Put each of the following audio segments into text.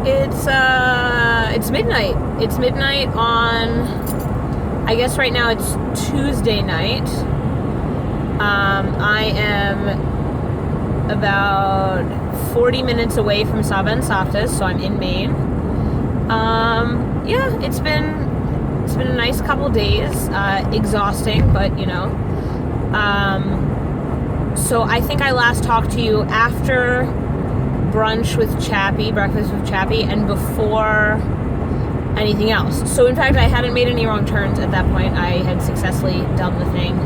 It's midnight. It's midnight on, I guess right now it's Tuesday night. I am about 40 minutes away from Saba and Saftas, so I'm in Maine. Yeah, it's been a nice couple days. Exhausting, but you know. So I think I last talked to you after brunch with Chappie, breakfast with Chappie, and before anything else. So in fact, I hadn't made any wrong turns at that point. I had successfully done the thing,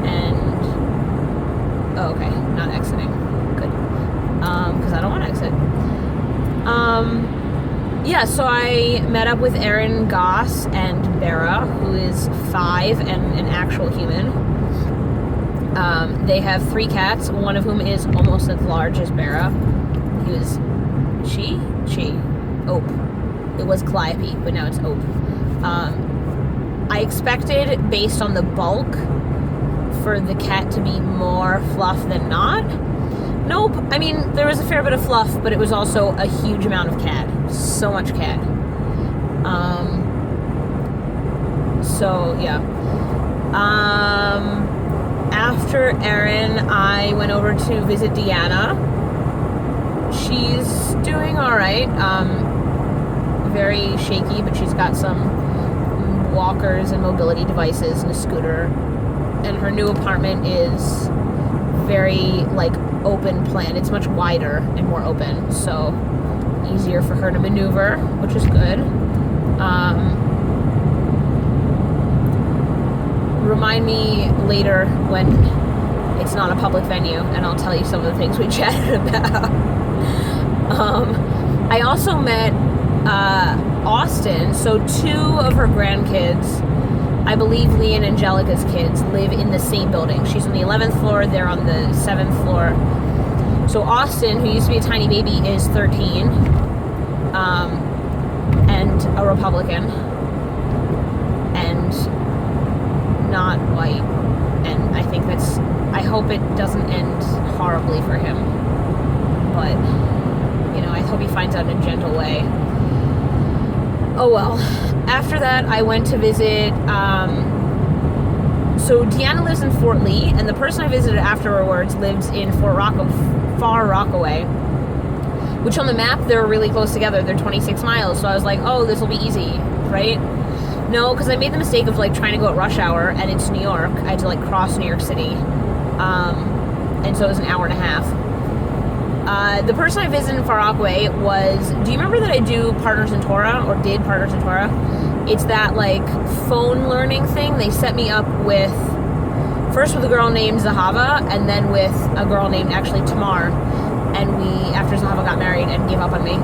and oh, okay, not exiting. Good, because I don't want to exit. Yeah, so I met up with Erin Goss and Bera, who is 5 and an actual human. They have 3 cats, one of whom is almost as large as Bera. She? Ope. It was Calliope, but now it's Ope. I expected, based on the bulk, for the cat to be more fluff than not. Nope. I mean, there was a fair bit of fluff, but it was also a huge amount of cat. So much cat. So, yeah. After Erin, I went over to visit Deanna. She's doing all right. Very shaky, but she's got some walkers and mobility devices and a scooter. And her new apartment is very, like, open plan. It's much wider and more open, so easier for her to maneuver, which is good. Remind me later when it's not a public venue, and I'll tell you some of the things we chatted about. I also met Austin. So 2 of her grandkids, I believe Lee and Angelica's kids, live in the same building. She's on the 11th floor, they're on the 7th floor. So Austin, who used to be a tiny baby, is 13, and a Republican, and not white. And I think I hope it doesn't end horribly for him, but you know, I hope he finds out in a gentle way. Oh well. After that, I went to visit, so Deanna lives in Fort Lee, and the person I visited afterwards lives in Far Rockaway, which on the map, they're really close together. They're 26 miles, so I was like, oh, this will be easy, right? No, because I made the mistake of, like, trying to go at rush hour, and it's New York. I had to, like, cross New York City, and so it was an hour and a half. The person I visited in Far Rockaway was, do you remember that I do Partners in Torah, or did Partners in Torah? It's that, like, phone learning thing. They set me up with, first with a girl named Zahava, and then with a girl named, actually, Tamar, and after Zahava got married and gave up on me,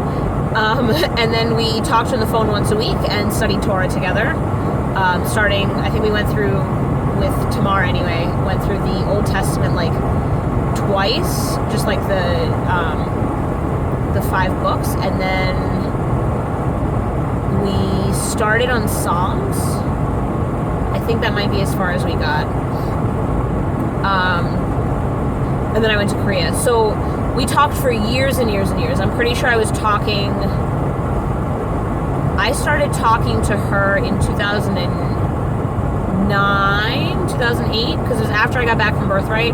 and then we talked on the phone once a week and studied Torah together, starting, I think we went through, with Tamar anyway, went through the Old Testament, like, twice, just like the 5 books, and then we started on Psalms. I think that might be as far as we got. And then I went to Korea. So we talked for years and years and years. I'm pretty sure I started talking to her in 2009, 2008, because it was after I got back from Birthright.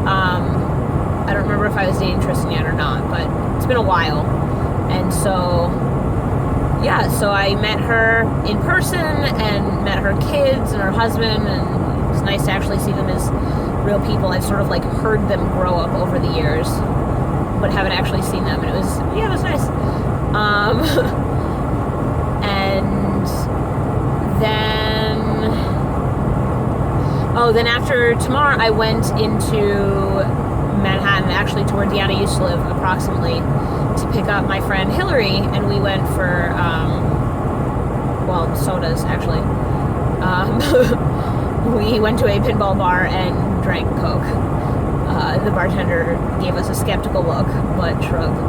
I don't remember if I was dating Tristan yet or not, but it's been a while. And so, yeah, so I met her in person and met her kids and her husband, and it was nice to actually see them as real people. I've sort of, like, heard them grow up over the years, but haven't actually seen them, and it was nice. And then after Tamar, I went into Manhattan, actually to where Deanna used to live, approximately, to pick up my friend Hillary, and we went for, sodas, actually. We went to a pinball bar and drank Coke. The bartender gave us a skeptical look, but shrugged.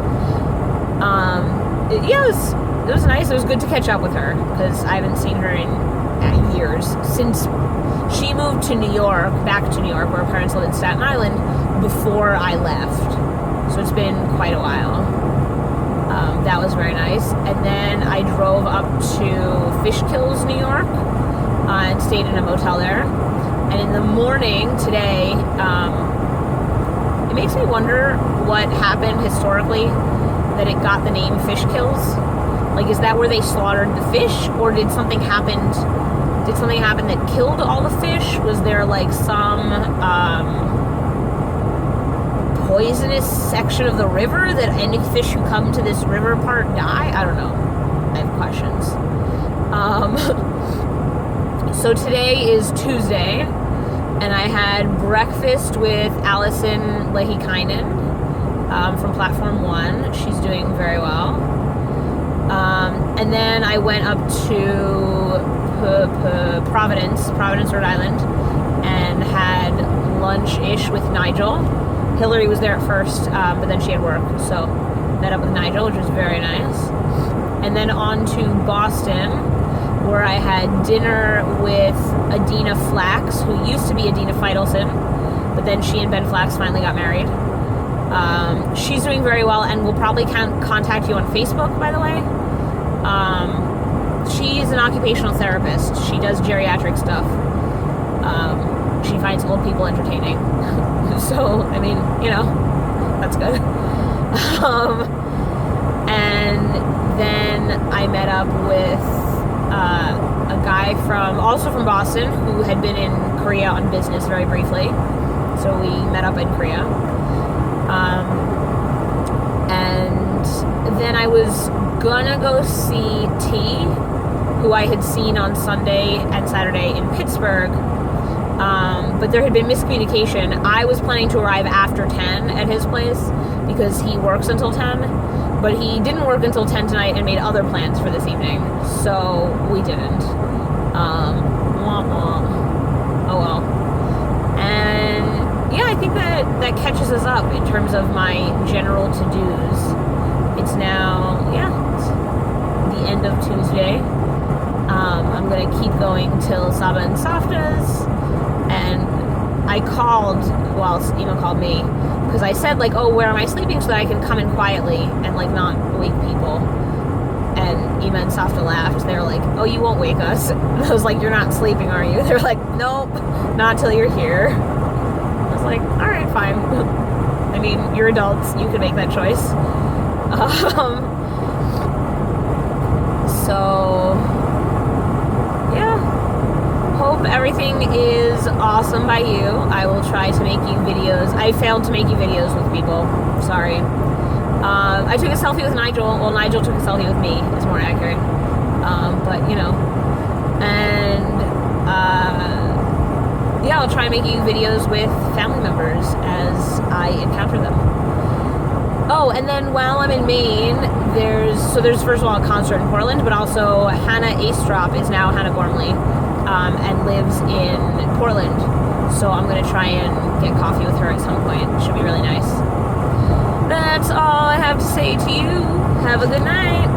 It was nice. It was good to catch up with her, because I haven't seen her in years, since she moved to New York, back to New York, where her parents lived in Staten Island, before I left. So it's been quite a while. That was very nice. And then I drove up to Fishkills, New York, and stayed in a motel there. And in the morning today, it makes me wonder what happened historically that it got the name Fishkills. Like, is that where they slaughtered the fish, or did something happen that killed all the fish? Was there like some poisonous section of the river that any fish who come to this river part die? I don't know. I have questions. So today is Tuesday, and I had breakfast with Allison Lehikainen from Platform 1. She's doing very well. And then I went up to Providence, Rhode Island, and had lunch-ish with Nigel. Hillary was there at first, but then she had work, so met up with Nigel, which was very nice. And then on to Boston, where I had dinner with Adina Flax, who used to be Adina Feidelson, but then she and Ben Flax finally got married. She's doing very well and will probably contact you on Facebook, by the way. She's an occupational therapist. She does geriatric stuff. She finds old people entertaining. So, I mean, you know, that's good. And then I met up with a guy also from Boston, who had been in Korea on business very briefly. So we met up in Korea. And then I was gonna go see T, who I had seen on Sunday and Saturday in Pittsburgh. But there had been miscommunication. I was planning to arrive after 10 at his place because he works until 10, but he didn't work until 10 tonight and made other plans for this evening, so we didn't. Wah wah. Oh well. And yeah, I think that catches us up in terms of my general to-dos. It's now, it's the end of Tuesday. I'm going to keep going till Saba and Safta's. And I called, Ema called me, because I said, like, oh, where am I sleeping so that I can come in quietly and, like, not wake people. And Ema and Safta laughed. They were like, oh, you won't wake us. And I was like, you're not sleeping, are you? They were like, nope, not till you're here. I was like, all right, fine. I mean, you're adults. You can make that choice. So, yeah. Hope everything is awesome by you. I will try to make you videos. I failed to make you videos with people. Sorry. I took a selfie with Nigel. Well, Nigel took a selfie with me, is more accurate. But, you know. And, yeah, I'll try and make you videos with family members as I encounter them. Oh, and then while I'm in Maine, there's first of all a concert in Portland, but also Hannah Astrop is now Hannah Gormley, and lives in Portland. So I'm going to try and get coffee with her at some point. It should be really nice. That's all I have to say to you. Have a good night.